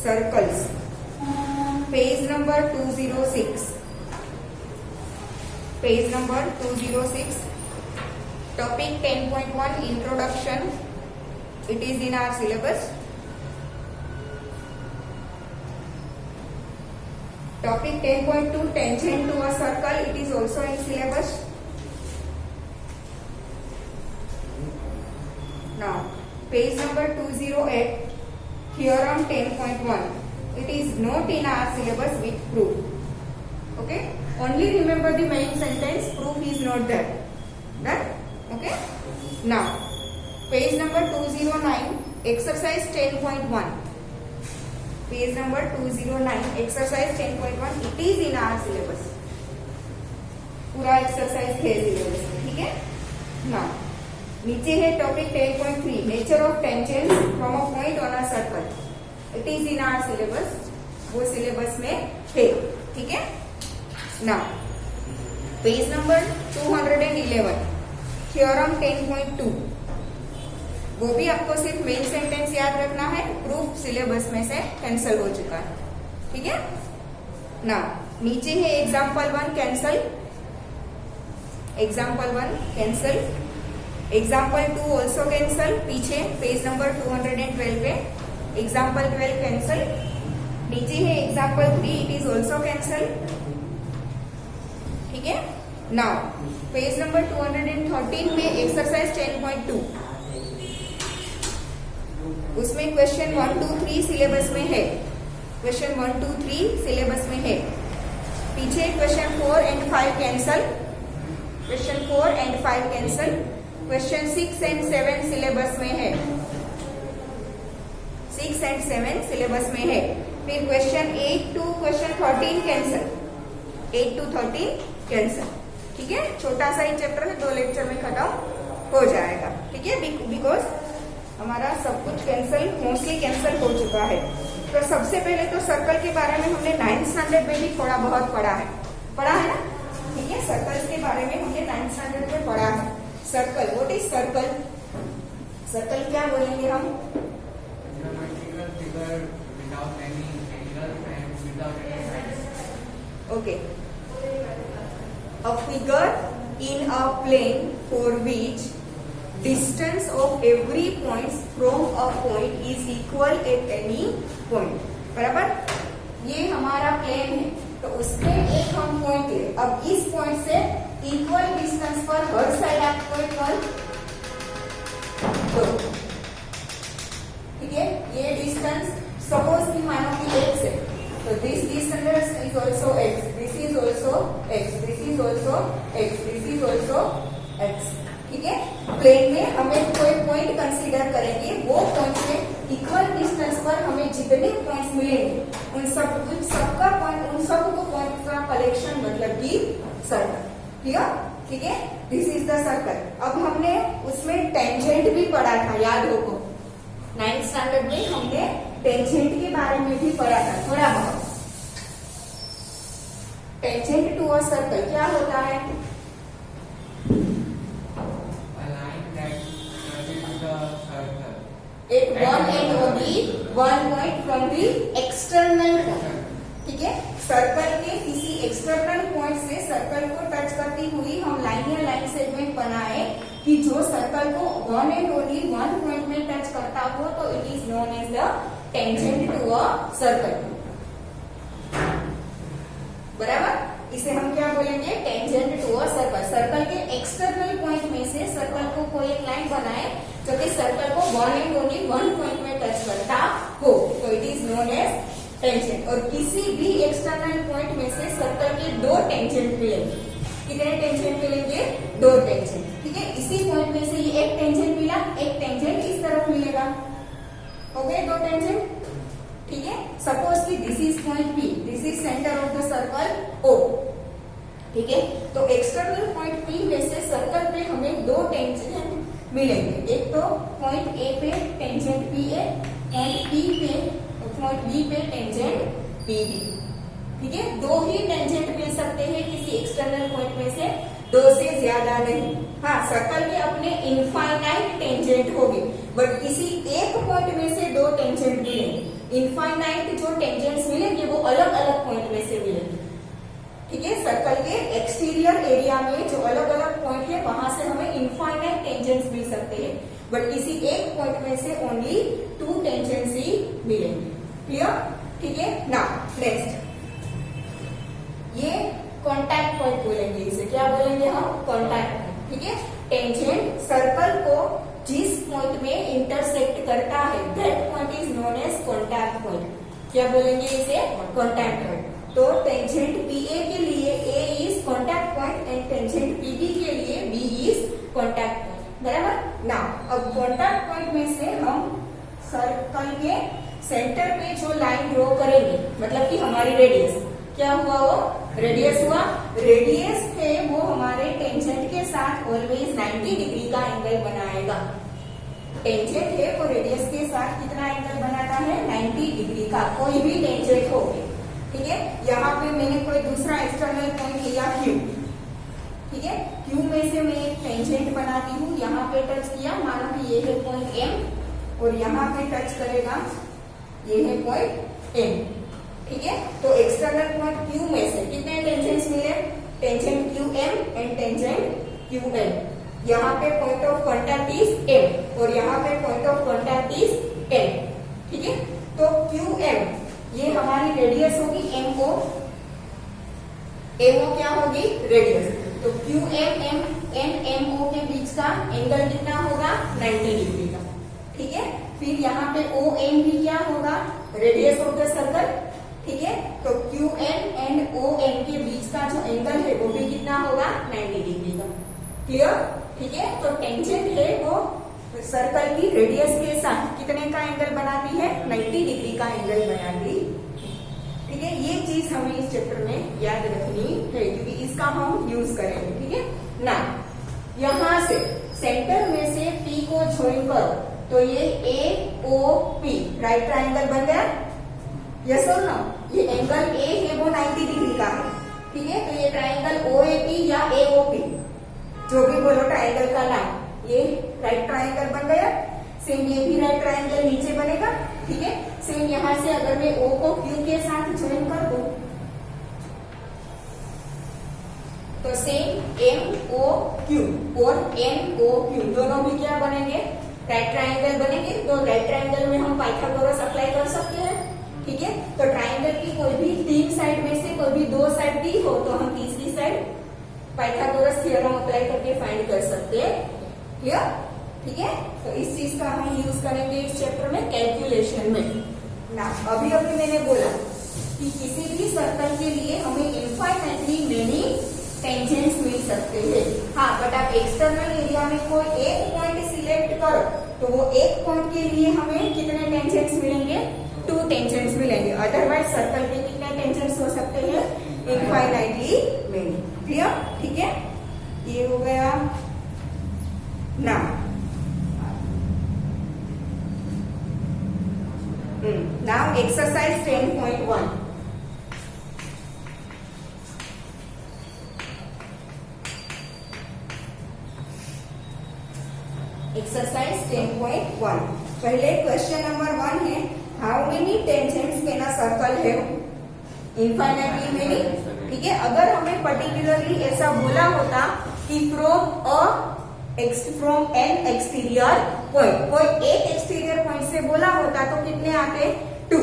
circles, page number 206, page number 206, topic 10.1 introduction. It is in our syllabus. Topic 10.2 tangent to a circle. It is also in syllabus. Now page number 208, theorem 10.1. It is not in our syllabus with proof. Okay, only remember the main sentence, proof is not there. Done? Okay. Now page number 209, exercise 10.1. Page number 209, exercise 10.1. it is in our syllabus. पूरा exercise है syllabus में, ठीक है ना। नीचे है topic 10.3, nature of tangent from a point on a circle. It is in our syllabus, वो syllabus में है, ठीक है ना। Page number 211, theorem 10.2. वो भी आपको सिर्फ मेन सेंटेंस याद रखना है, प्रूफ सिलेबस में से कैंसिल हो चुका है, ठीक है ना। नीचे है example 1 cancel, example 1 cancel, example 2 also cancel. पीछे पेज नंबर 212 पे एग्जाम्पल 12 कैंसिल. नीचे है example 3, it is also cancel, ठीक है। नाउ पेज नंबर 213 में एक्सरसाइज 10.2, उसमें क्वेश्चन 1, 2, 3 सिलेबस में है. क्वेश्चन 1, 2, 3 सिलेबस में है. पीछे question 4 and 5 cancel, question 4 and 5 cancel. Question 6 and 7 syllabus में है, 6 एंड 7 सिलेबस में है. फिर question 8 to question 13 cancel, 8 to 13 cancel, ठीक है। छोटा सा ही चैप्टर है, 2 लेक्चर में खत्म हो जाएगा, ठीक है। बिकॉज हमारा सब कुछ कैंसिल, मोस्टली कैंसिल हो चुका है. तो सबसे पहले तो सर्कल के बारे में हमने 9th स्टैंडर्ड में भी थोड़ा बहुत पढ़ा है ना, ठीक है। सर्कल्स के बारे में हमने 9th स्टैंडर्ड में पढ़ा है. Circle, what is circle? Circle क्या बोलेंगे हम? Okay, a figure in a plane for which distance of every point from a point is equal at any point. बराबर, ये हमारा प्लेन है तो उसमें एक हम पॉइंट ले. अब इस पॉइंट से इक्वल डिस्टेंस पर हर साइड आपको एक पॉइंट दो, ठीक है। ये डिस्टेंस सपोज की मानो कि x है, तो this distance is also x, this is also x, this is also x, this is also x, ठीक है। प्लेन में हमें कोई पॉइंट कंसीडर करेंगे, वो पॉइंट से इक्वल डिस्टेंस पर हमें जितने पॉइंट्स मिलेंगे उन सबका पॉइंट, उन सबको पॉइंट का कलेक्शन मतलब कि सर्कल, ठीक है। This is the circle. अब हमने उसमें टेंजेंट भी पढ़ा था, याद हो को 9th स्टैंडर्ड में हमने टेंजेंट के बारे में भी पढ़ा था थोड़ा बहुत. टेंजेंट टू अ सर्कल क्या होता है? एक one and only one point from the external point, ठीक है। सर्कल के किसी एक्सटर्नल पॉइंट से सर्कल को टच करती हुई हम लाइन या लाइन सेगमेंट बनाए कि जो सर्कल को one and only one point में टच करता हो, तो it is known as the tangent to a circle. बराबर, इसे हम क्या बोलेंगे? Tangent to a circle. Circle के एक्सटर्नल पॉइंट में से सर्कल को कोई एक लाइन बनाए जो कि सर्कल को one and only one point में टच करता हो, तो it is known as tangent. और किसी भी एक्सटर्नल पॉइंट में से सर्कल के दो टेंजेंट मिलेंगे. कितने टेंजेंट मिलेंगे? 2 टेंजेंट, ठीक है। इसी पॉइंट में से ये एक टेंजेंट मिला, एक टेंजेंट इस तरफ मिलेगा, हो गए 2 टेंजेंट, ठीक है। सपोज कि this is point P, this is centre of the circle O, ठीक है। तो एक्सटर्नल पॉइंट P में से सर्कल पे हमें 2 टेंजेंट मिलेंगे. एक तो पॉइंट A पे टेंजेंट PA, पॉइंट B पे टेंजेंट PB, ठीक है। 2 ही टेंजेंट मिल सकते हैं किसी एक्सटर्नल पॉइंट में से, 2 से ज्यादा नहीं. हाँ, सर्कल के अपने इनफाइनाइट टेंजेंट होगी, बट किसी एक पॉइंट में से 2 दो टेंजेंट मिलेंगे। इनफाइनाइट जो टेंजेंट्स मिलेंगे वो अलग अलग पॉइंट में से मिलेंगे। ठीक है, सर्कल के एक्सटीरियर एरिया में जो अलग अलग पॉइंट है वहां से हमें इनफाइनाइट टेंजेंट्स मिल सकते हैं, बट किसी एक पॉइंट में से ओनली 2 टेंजेंट्स ही मिलेंगे। क्लियर? ठीक है ना। नेक्स्ट, ये कॉन्टैक्ट पॉइंट बोलेंगे, इसे क्या बोलेंगे हम? Contact point. ठीक है, टेंजेंट सर्कल को जिस पॉइंट में इंटरसेक्ट करता है that point is known as contact point. क्या बोलेंगे इसे? Contact point. तो टेंजेंट PA के लिए A is contact point and tangent PB के लिए B इज कॉन्टैक्ट पॉइंट। बराबर ना। अब कॉन्टैक्ट पॉइंट में से हम सर्कल के सेंटर पे जो लाइन ड्रॉ करेंगे, मतलब कि हमारी रेडियस, क्या हुआ? वो रेडियस हुआ। रेडियस है वो हमारे टेंजेंट के साथ ऑलवेज 90 डिग्री का एंगल बनाएगा। टेंजेंट है वो रेडियस के साथ कितना एंगल बनाता है? 90 डिग्री का, कोई भी टेंजेंट हो। ठीक है, यहाँ पे मैंने कोई दूसरा एक्सटर्नल पॉइंट लिया Q। ठीक है, Q में से मैं एक टेंजेंट बनाती हूँ, यहाँ पे टच किया, मानो कि ये है पॉइंट M और यहाँ पे टच करेगा, ये है पॉइंट M। ठीक है, तो एक्सटर्नल पॉइंट Q में से कितने टेंजेंट्स मिले? Tangent QM and tangent QL। यहाँ पे point of contact is M और यहाँ पे point of contact is M। ठीक है, तो QM ये हमारी रेडियस होगी MO। MO क्या होगी? रेडियस। तो QM एंड MO के बीच का एंगल कितना होगा? 90 डिग्री का। ठीक है, फिर यहाँ पे OM भी क्या होगा? Radius of the circle. ठीक है, तो QN एंड ON के बीच का जो एंगल है वो भी कितना होगा? 90 डिग्री का। क्लियर? ठीक है, तो टेंजेंट है वो सर्कल की रेडियस के साथ कितने का एंगल बनाती है? 90 डिग्री का एंगल बनाती। ठीक है, ये चीज हमें इस चैप्टर में याद रखनी है क्योंकि इसका हम यूज करेंगे। ठीक है ना। यहाँ से सेंटर में से P को ज्वाइन करो तो ये AOP राइट ट्राइंगल बन गया। यस और नो? ये एंगल A है वो 90 डिग्री का है। ठीक है, तो ये ट्राइंगल OAP या AOP जो भी बोलो ट्राइंगल का नाम, ये राइट ट्राइंगल बन गया। सेम ये भी राइट ट्राइंगल नीचे बनेगा। ठीक है, सेम यहां से अगर मैं O को Q के साथ ज्वाइन कर दूं तो सेम MOQ और NOQ दोनों भी क्या बनेंगे? राइट ट्राइंगल बनेंगे। तो राइट ट्राइंगल में हम पाइथागोरस अप्लाई कर सकते हैं। ठीक है, तो ट्राइंगल की कोई भी 3 साइड में से कोई भी 2 साइड दी हो तो हम तीसरी साइड पाइथागोरस थ्योरम अप्लाई करके फाइंड कर सकते हैं। क्लियर? ठीक है, तो इस चीज का हम यूज करेंगे इस चैप्टर में कैलकुलेशन में ना। अभी मैंने बोला कि किसी भी सर्कल के लिए हमें इनफाइनाइटली मेनी टेंजेंट्स मिल सकते हैं। हाँ, बट आप एक्सटर्नल एरिया में कोई एक पॉइंट सिलेक्ट करो तो वो एक पॉइंट के लिए हमें कितने टेंजेंट्स मिलेंगे? 2 टेंजेंट्स मिलेंगे। अदरवाइज सर्कल के कितने टेंजेंट्स हो सकते हैं? Infinitely many. क्लियर? ठीक है, ये हो गया ना। Now exercise 10.1. Exercise 10.1. पहले क्वेश्चन नंबर 1 है, how many tangents can a circle have? Infinitely many. ठीक है, अगर हमें पर्टिकुलरली ऐसा बोला होता कि फ्रॉम एन एक्सटीरियर पॉइंट, कोई एक एक्सटीरियर पॉइंट से बोला होता तो कितने आते? 2।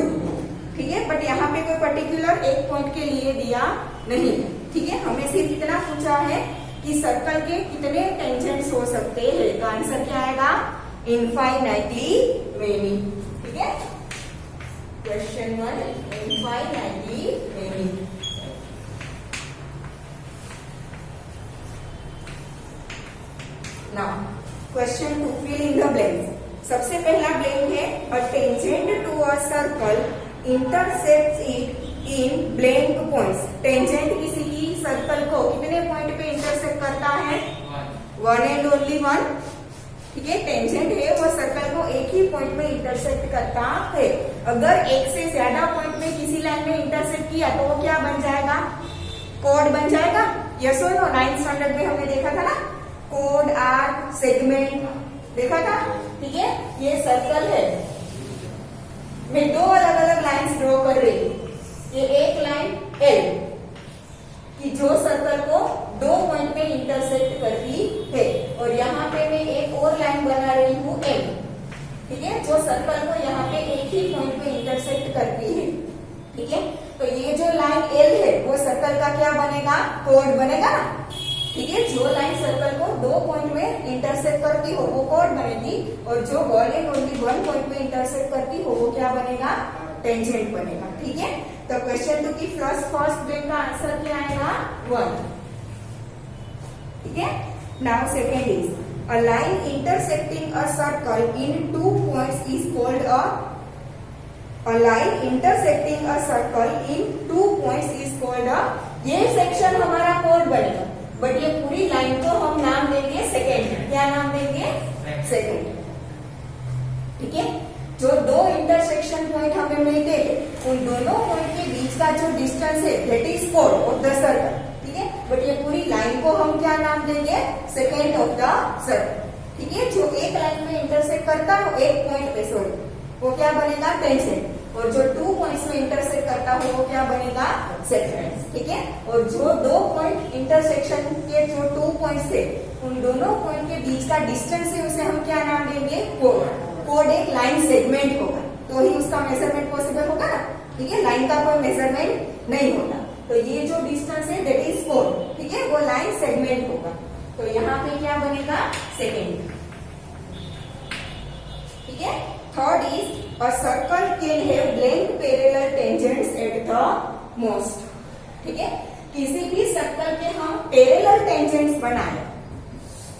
ठीक है, बट यहाँ पे कोई पर्टिकुलर एक पॉइंट के लिए दिया नहीं। ठीक है, हमें सिर्फ इतना पूछा है कि सर्कल के कितने टेंजेंट्स हो सकते हैं, तो आंसर क्या आएगा? Infinitely many. ठीक है, question 1 infinitely many. Now question 2, fill in the blanks. सबसे पहला ब्लैंक है, a tangent to a circle intersects it in blank points. Tangent किसी की सर्कल को कितने पॉइंट पे इंटरसेक्ट करता है? 1 एंड ओनली 1। ठीक है, टेंजेंट है वो सर्कल को एक ही पॉइंट में इंटरसेक्ट करता है। अगर एक से ज्यादा पॉइंट में किसी लाइन में इंटरसेक्ट किया तो वो क्या बन जाएगा? कोड बन जाएगा। यस और नो? 9th स्टैंडर्ड में हमने देखा था ना, कोड, आर्क, सेगमेंट देखा था। ठीक है, ये सर्कल है, मैं दो अलग अलग लाइंस ड्रॉ कर रही हूँ। ये एक लाइन एल कि जो सर्कल को दो पॉइंट में इंटरसेक्ट करती है, और यहाँ पे मैं एक और लाइन बना रही हूँ एम, ठीक है, जो सर्कल को यहाँ पे एक ही पॉइंट पे इंटरसेक्ट करती है, ठीक है। तो ये जो लाइन एल है वो सर्कल का क्या बनेगा, कोड बनेगा ना, ठीक है। जो लाइन सर्कल को दो पॉइंट में इंटरसेक्ट करती हो वो कोड बनेगी, और जो ball and only one point में इंटरसेक्ट करती हो वो क्या बनेगा, टेंजेंट बनेगा, ठीक है। तो क्वेश्चन 2 की फर्स्ट ब्लैंक का आंसर क्या आएगा, 1, ठीक है। Now second is a line intersecting a circle in 2 points is called a line intersecting a circle in 2 points is called a, ये सेक्शन हमारा कोड बनेगा, बट ये पूरी लाइन को हम नाम देंगे सेकेंड। क्या नाम देंगे, सेकेंड, ठीक है। जो दो इंटरसेक्शन पॉइंट हमें मिलते हैं उन दोनों पॉइंट के बीच का जो डिस्टेंस है that is code of the circle, ठीक है। बट ये पूरी लाइन को हम क्या नाम देंगे, सेकेंड ऑफ द सर्कल, ठीक है। जो एक लाइन में इंटरसेक्ट करता हो, एक पॉइंट पे सॉरी, वो क्या बनेगा, टेंजेंट, और जो 2 पॉइंट्स में इंटरसेक्ट करता हो वो क्या बनेगा, सेकेंड, ठीक है। और जो दो पॉइंट इंटरसेक्शन के जो 2 पॉइंट्स थे उन दोनों पॉइंट के बीच का डिस्टेंस है उसे हम क्या नाम देंगे, कोड। कोड एक लाइन सेगमेंट होगा तो ही उसका मेजरमेंट पॉसिबल होगा ना, ठीक है। लाइन का कोई मेजरमेंट नहीं होगा, तो ये जो डिस्टेंस है दैट इज कोड, ठीक है, वो लाइन सेगमेंट होगा। तो यहाँ पे क्या बनेगा, सेकेंड, ठीक है। Third is a circle can have blank parallel tangents at the most, ठीक है। किसी भी सर्कल के हम पैरेलल टेंजेंट्स बनाए,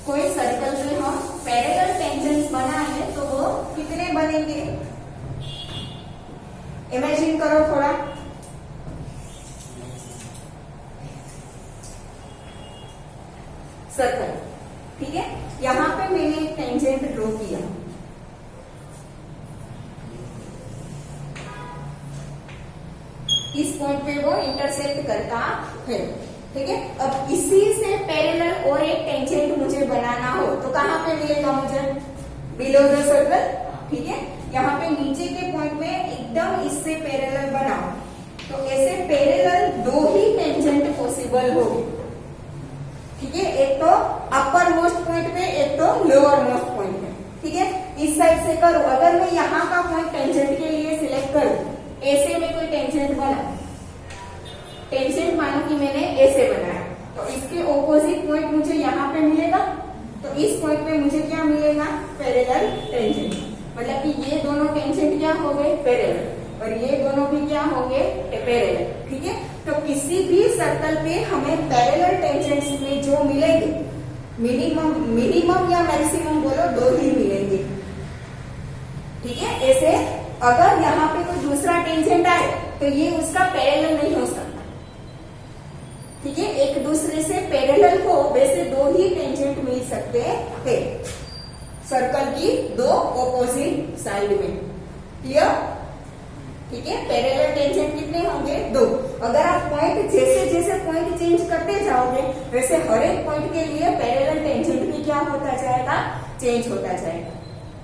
कोई सर्कल पे हम पैरेलल टेंजेंट्स बनाए तो वो कितने बनेंगे, इमेजिन करो थोड़ा। सर्कल, ठीक है, यहाँ पे मैंने एक टेंजेंट ड्रॉ किया, इस पॉइंट पे वो इंटरसेक्ट करता है, ठीक है। अब इसी से पैरेलल और एक टेंजेंट मुझे बनाना हो तो कहाँ पे मिलेगा मुझे, बिलो द सर्कल, ठीक है। यहाँ पे नीचे के पॉइंट में एकदम इससे पैरेलल बनाओ तो ऐसे पैरेलल दो ही टेंजेंट पॉसिबल होगी, ठीक है। एक तो अपर मोस्ट पॉइंट पे, एक तो लोअर मोस्ट पॉइंट पे, ठीक है। इस साइड से करूं, अगर मैं यहाँ का पॉइंट टेंजेंट के लिए सिलेक्ट करूं, ऐसे में कोई टेंजेंट बना, टेंजेंट मानो कि मैंने ऐसे बनाया, तो इसके ऑपोजिट पॉइंट मुझे यहाँ पे मिलेगा, तो इस पॉइंट पे मुझे क्या मिलेगा, पैरेलल टेंजेंट, मतलब कि ये दोनों टेंजेंट क्या हो गए, पैरेलल, और ये दोनों भी क्या होंगे, पैरेलल, ठीक है। तो किसी भी सर्कल पे हमें पैरेलल टेंजेंट्स में जो मिलेंगे, मिनिमम या मैक्सिमम बोलो, दो ही मिलेंगे, ठीक है। ऐसे अगर यहाँ पे कोई दूसरा टेंजेंट आए तो ये उसका पैरेलल नहीं हो सकता, ठीक है। एक दूसरे से पैरेलल हो वैसे दो ही टेंजेंट मिल सकते हैं सर्कल की दो ऑपोजिट साइड में, क्लियर, ठीक है। पैरेलल टेंजेंट कितने होंगे, दो। अगर आप पॉइंट जैसे जैसे पॉइंट चेंज करते जाओगे वैसे हर एक पॉइंट के लिए पैरेलल टेंजेंट भी क्या होता जाएगा, चेंज होता जाएगा,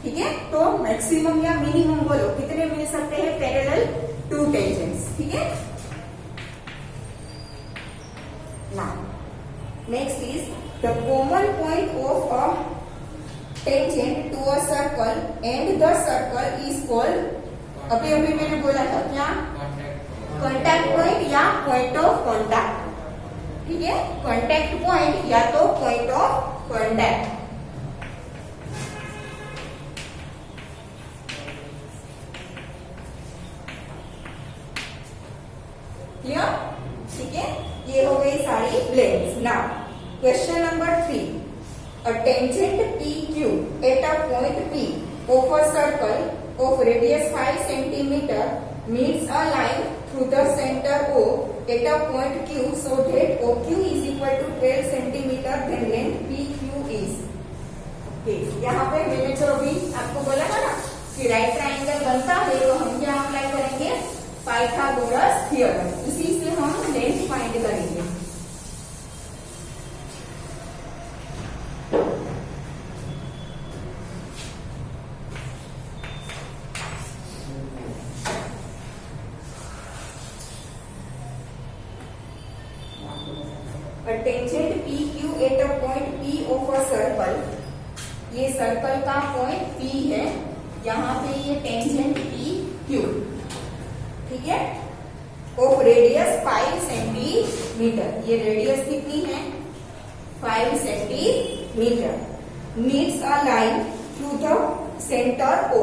ठीक है। तो मैक्सिमम या मिनिमम बोलो कितने मिल सकते हैं, पैरेलल 2 टेंजेंट्स, ठीक है। Now next is the common point of a tangent to a circle and the circle is called, अभी अभी मैंने बोला था क्या, कॉन्टैक्ट पॉइंट या पॉइंट ऑफ कॉन्टैक्ट, ठीक है। कॉन्टैक्ट पॉइंट या तो पॉइंट ऑफ कॉन्टैक्ट, क्लियर, ठीक है। ये हो गई सारी planes. Now question number 3, a tangent PQ at a point P of a circle of radius 5 centimeter meets a line through the center O at a point Q so that OQ is equal to 12 centimeter, then length PQ is, okay। यहाँ पे मैंने जो अभी आपको बोला था ना कि राइट ट्राइंगल बनता है तो हम क्या अप्लाई करेंगे, पाइथागोरस थ्योरम, उसी से हम लेंथ फाइंड करेंगे। Tangent P Q at a point P of a circle, ये सर्कल का पॉइंट पी है, यहाँ पे ये टेंजेंट पी क्यू, ठीक है, ऑफ रेडियस 5 सेंटीमीटर, ये रेडियस कितनी है 5 centimetre, meets a line through the centre O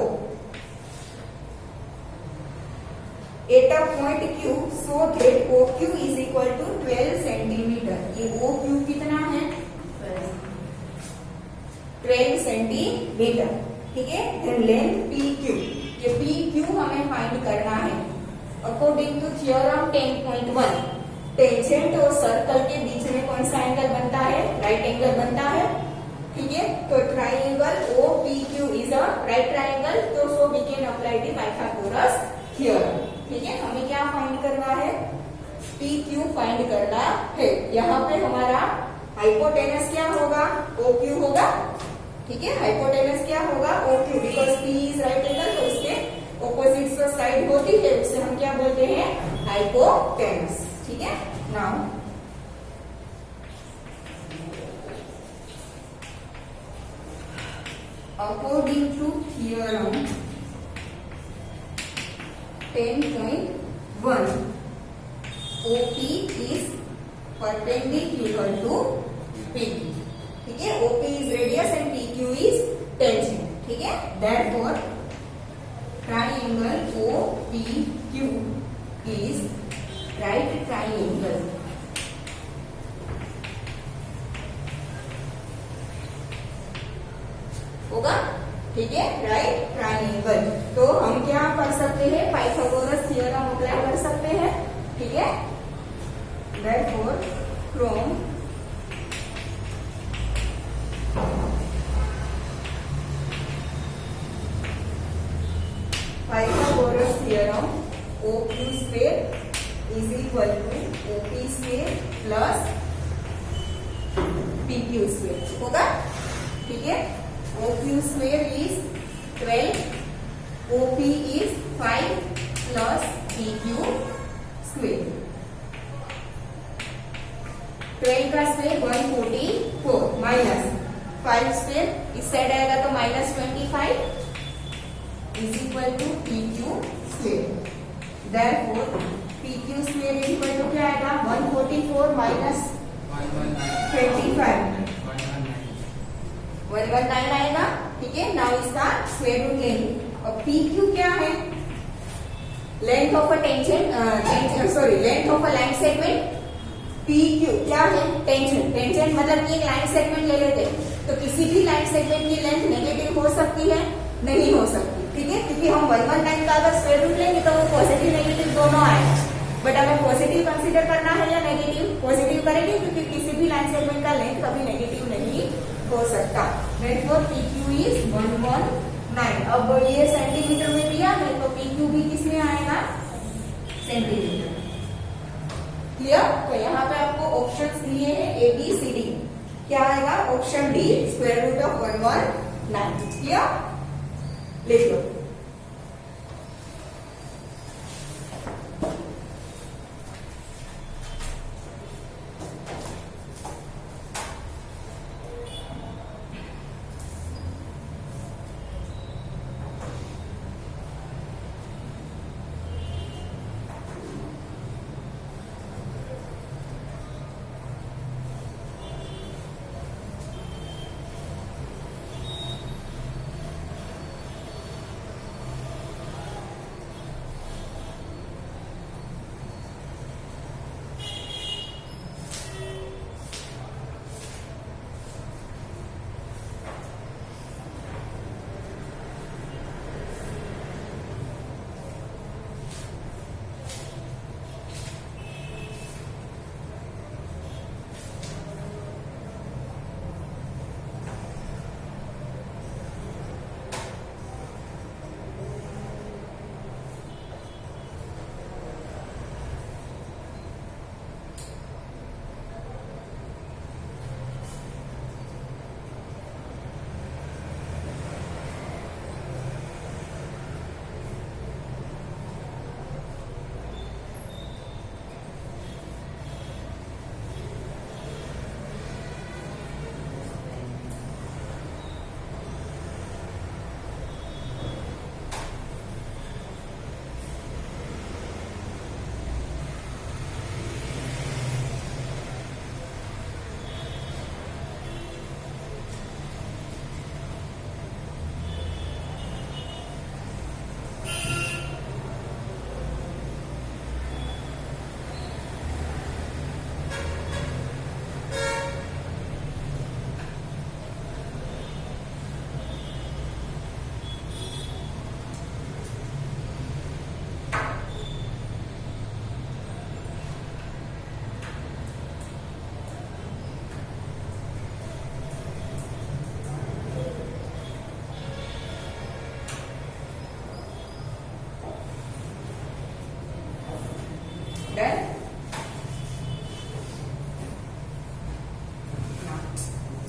at a point Q so that OQ is equal to 12 centimetre, ये OQ कितना है 12 सेंटीमीटर, ठीक है। देन लेंथ PQ, ये PQ हमें फाइंड करना है अकॉर्डिंग टू थ्योरम 10.1, टेंजेंट और सर्कल के बीच में कौन सा एंगल बनता है, राइट एंगल बनता है, ठीक है। तो triangle OPQ is a right triangle, तो so we can apply the Pythagoras theorem, ठीक है। हमें क्या फाइंड करना है, PQ फाइंड करना है। यहाँ पे हमारा हाइपोटेनस क्या होगा, OQ होगा, ठीक है। हाइपोटेनस क्या होगा OQ, because P is right angle, तो उसके ऑपोजिट जो साइड होती है उसे हम क्या बोलते हैं, हाइपोटेनस, ठीक है। Now according to theorem 10.1, OP is perpendicular to PQ, ठीक है। OP is radius and PQ is tangent, ठीक है। Therefore triangle OPQ is right triangle, होगा, ठीक है, राइट ट्राइंगल। तो हम क्या कर सकते हैं, पाइथागोरस थ्योरम अप्लाई कर सकते हैं, ठीक है। Therefore from Pythagoras theorem OQ square is equal to OP square plus PQ square, होगा, ठीक है। OQ square is 12, OP is 5 plus PQ square, 12 का स्क्वायर 144 माइनस 5 स्क्वायर इस साइड आएगा तो -25 is equal to PQ square, therefore PQ square is equal to क्या आएगा 144 minus 25 119 आएगा, ठीक है। नाउ इसका स्क्वायर रूट लेंगे। अब PQ क्या है, length of a tangent, length of a line segment, PQ क्या है टेंजेंट, टेंजेंट मतलब कि एक लाइन सेगमेंट ले लेते हैं, तो किसी भी लाइन सेगमेंट की लेंथ नेगेटिव हो सकती है, नहीं हो सकती, ठीक है, क्योंकि हम 119 का अगर स्क्वायर रूट लेंगे तो वो पॉजिटिव नेगेटिव दोनों आएगा, बट हमें पॉजिटिव कंसीडर करना है या नेगेटिव, पॉजिटिव करेंगे क्योंकि किसी भी लाइन सेगमेंट का लेंथ कभी नेगेटिव नहीं हो सकता। Therefore PQ is 119। अब ये सेंटीमीटर में दिया है तो PQ भी किसमें आएगा, सेंटीमीटर, क्लियर। तो यहाँ पे आपको ऑप्शंस दिए हैं ABCD, क्या आएगा option D square root of 119, clear, लिख लो।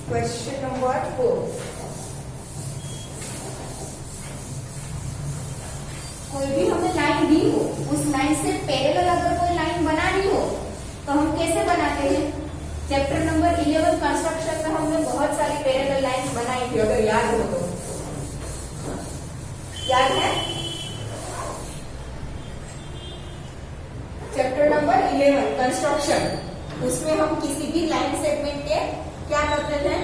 क्वेश्चन नंबर 4, कोई भी हमें लाइन दी हो, उस लाइन से पैरेलल अगर कोई लाइन बनानी हो तो हम कैसे बनाते हैं? चैप्टर नंबर 11 कंस्ट्रक्शन में हमने बहुत सारी पैरेलल लाइंस बनाई थी, अगर याद हो तो। याद है? चैप्टर नंबर 11 कंस्ट्रक्शन, उसमें हम किसी भी लाइन सेगमेंट के क्या करते थे?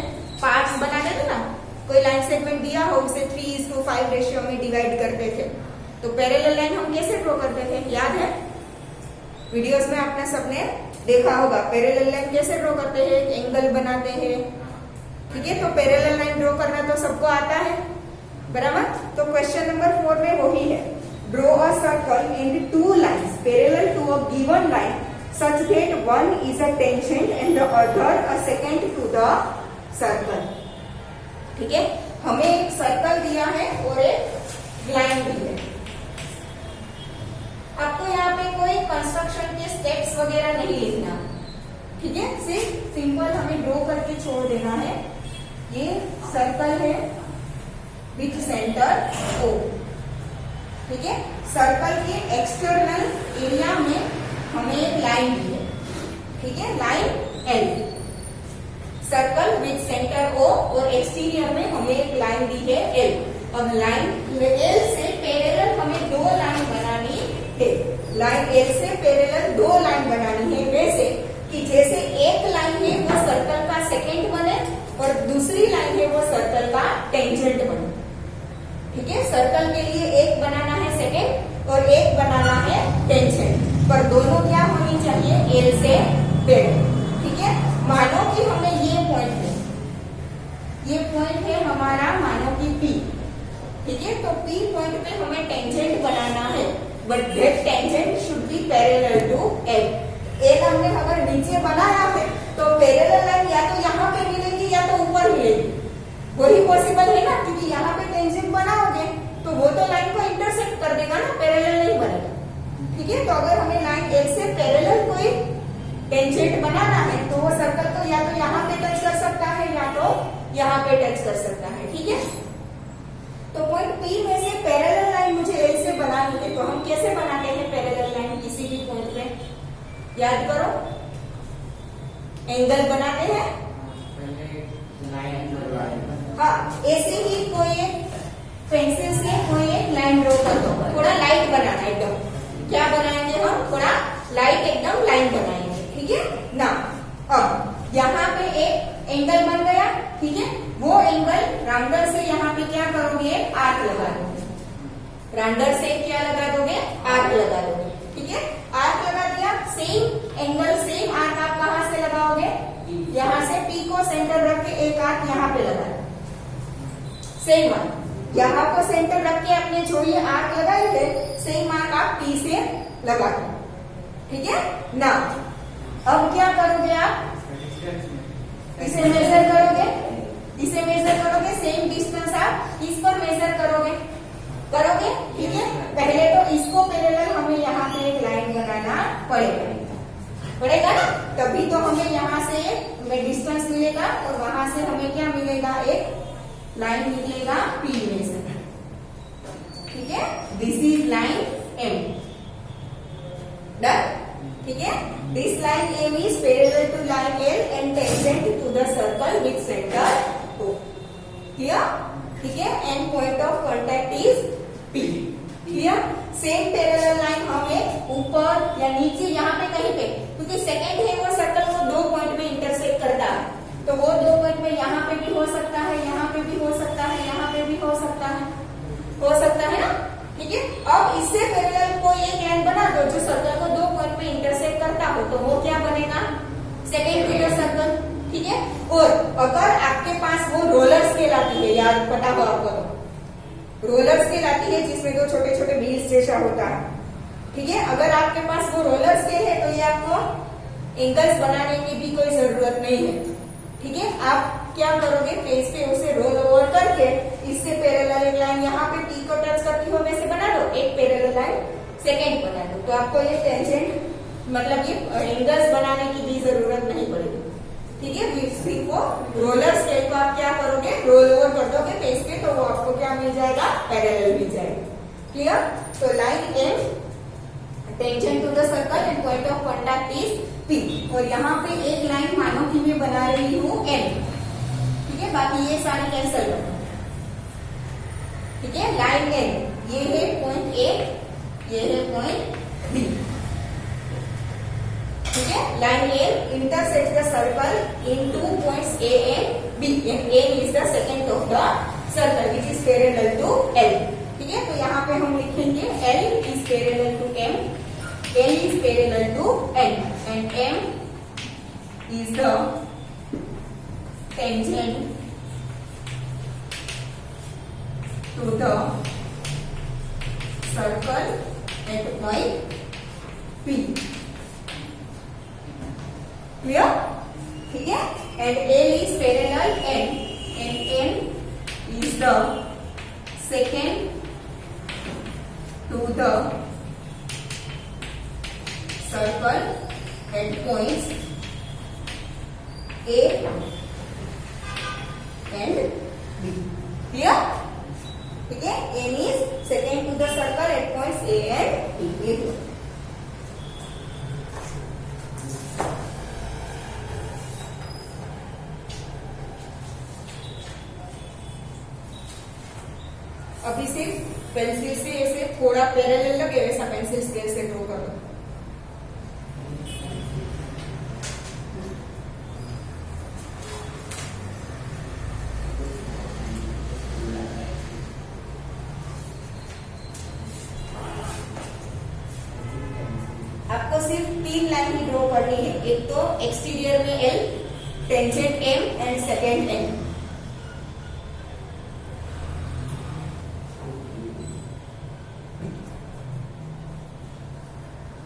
पार्ट्स बना देते ना। कोई लाइन सेगमेंट दिया हो उसे 3:5 रेशियो में डिवाइड करते थे। तो पैरेलल लाइन हम कैसे ड्रॉ करते थे? याद है? वीडियोस में आपने सबने देखा होगा पैरेलल लाइन कैसे ड्रॉ करते हैं, एक एंगल बनाते हैं। ठीक है, तो पैरेलल लाइन ड्रॉ करना तो सबको आता है, बराबर। तो क्वेश्चन नंबर 4 में वही है, draw a circle and 2 lines parallel to a given line such that one is a tangent and the other a secant to the circle। ठीक है, हमें एक सर्कल दिया है और एक लाइन दी है। आपको यहाँ पे कोई कंस्ट्रक्शन के स्टेप्स वगैरह नहीं लिखना, ठीक है, सिर्फ सिंपल हमें ड्रॉ करके छोड़ देना है। ये सर्कल है विथ सेंटर O। ठीक है, सर्कल के एक्सटर्नल एरिया में हमें एक लाइन दी है, ठीक है, line L। Circle with centre O और एक्सटीरियर में हमें एक लाइन दी है L। अब लाइन L से पैरेलल हमें 2 लाइन बनानी है। लाइन L से पैरेलल 2 लाइन बनानी है, वैसे कि जैसे एक लाइन है वो सर्कल का सेकेंड बने और दूसरी लाइन है वो सर्कल का टेंजेंट बने। ठीक है, सर्कल के लिए एक बनाना है सेकेंड और एक बनाना है टेंजेंट, पर दोनों क्या होनी चाहिए? L से पैरेलल। ठीक है, मानो कि हमें ये पॉइंट है, ये पॉइंट है हमारा, मानो कि P। ठीक है, तो P पॉइंट पे हमें टेंजेंट बनाना है, but that tangent should be parallel to L। L हमने अगर नीचे बनाया है तो पैरेलल लाइन या तो यहाँ पे मिलेगी या तो ऊपर मिलेगी, वही पॉसिबल है ना, क्योंकि यहाँ पे टेंजेंट बनाओगे तो वो तो लाइन को इंटरसेक्ट कर देगा ना, पैरेलल नहीं बनेगा। ठीक है, तो अगर हमें लाइन L से पैरेलल कोई टेंजेंट बनाना है तो वो सर्कल को या तो यहाँ पे टच कर सकता है या तो यहाँ पे टच कर सकता है। ठीक है, तो पॉइंट P में से पैरेलल लाइन मुझे L से बनानी है, तो हम कैसे बनाते हैं पैरेलल लाइन किसी भी पॉइंट पे? याद करो, एंगल बनाते हैं। हाँ, ऐसे ही कोई एक पेंसिल से कोई एक लाइन ड्रॉ कर दो, थोड़ा लाइट बनाना एकदम। क्या बनाएंगे हम? थोड़ा लाइट एकदम लाइन बनाएंगे। ठीक है ना, अब यहाँ पे एक एंगल बन गया। ठीक है, वो एंगल राउंडर से यहाँ पे क्या करोगे? आर्क लगा दोगे। राउंडर से क्या लगा दोगे? आर्क लगा दोगे। ठीक है, आर्क लगा दिया, सेम एंगल सेम आर्क आप कहाँ से लगाओगे? यहाँ से P को सेंटर रख के एक आर्क यहाँ पे लगा, सेम आर्क यहाँ को सेंटर रख के अपने जो ये आर्क लगाए थे सेम आर्क आप P से लगा दो। ठीक है ना, अब क्या करोगे आप? इसे मेजर करोगे, इसे मेजर करोगे, सेम डिस्टेंस आप इस पर मेजर करोगे। ठीक है, पहले तो इसको पैरेलल हमें यहाँ पे एक लाइन बनाना पड़ेगा ना, तभी तो हमें यहाँ से हमें डिस्टेंस मिलेगा और वहां से हमें क्या मिलेगा? एक लाइन निकलेगा P में से। ठीक है, this is line M। Done. ठीक है, this line M is parallel to line L and tangent to the circle with centre O। Clear? ठीक है, and point of contact is P। Clear? Same parallel line हमें ऊपर या नीचे यहाँ पे कहीं पे, क्योंकि सेकेंड है वो सर्कल को 2 पॉइंट में इंटरसेक्ट करता है, तो वो 2 पॉइंट में यहाँ पे भी हो सकता है, यहाँ पे भी हो सकता है, यहाँ पे भी हो सकता है ना। ठीक है, अब इससे पैरेलल कोई एक लाइन बना दो जो सर्कल को 2 पॉइंट में इंटरसेक्ट करता हो, तो वो क्या बनेगा? Second figure circle. ठीक है, और अगर आपके पास वो रोलर्स कहलाती है, याद पता हो आपको, तो रोलर्स कहलाती है जिसमें 2 छोटे छोटे व्हील्स जैसा होता है। ठीक है, अगर आपके पास वो रोलर स्केल है तो ये आपको एंगल्स बनाने की भी कोई जरूरत नहीं है। ठीक है, आप क्या करोगे? पेज पे उसे रोल ओवर करके इससे पैरेलल एक लाइन यहाँ पे P को टच करती हो वैसे बना दो, एक पैरेलल लाइन सेकेंड बना दो, तो आपको ये टेंजेंट मतलब ये एंगल्स बनाने की भी जरूरत नहीं पड़ेगी। ठीक है। सिर्फ वो रोलर स्केल को आप क्या करोगे, रोल ओवर कर दोगे पेज पे, तो वो आपको क्या मिल जाएगा, पैरेलल मिल जाएगा। क्लियर। तो line M tangent to the circle and point of contact is P, और यहाँ पे एक लाइन मानो कि मैं बना रही हूँ एम, ठीक है, बाकी ये सारे कैंसिल कर, ठीक है। लाइन एम ये है पॉइंट ए, ये है पॉइंट बी, ठीक है। Line A intersect the circle in 2 points A and B, and A is the second of the circle which is parallel to L, ठीक है। तो यहाँ पे हम लिखेंगे L is parallel to M, L is parallel to N, and M is the tangent to the circle at point P. Clear? ठीक है। And L is parallel N, and N is the second to the circle at points A and B. Clear? ठीक है। N is second to the circle at points A and B. अभी सिर्फ pencil से ऐसे थोड़ा parallel लगे वैसा pencil scale से ड्रॉ करो। आपको सिर्फ 3 लाइन ही ड्रॉ करनी है, एक तो एक्सटीरियर में L, tangent M and second N.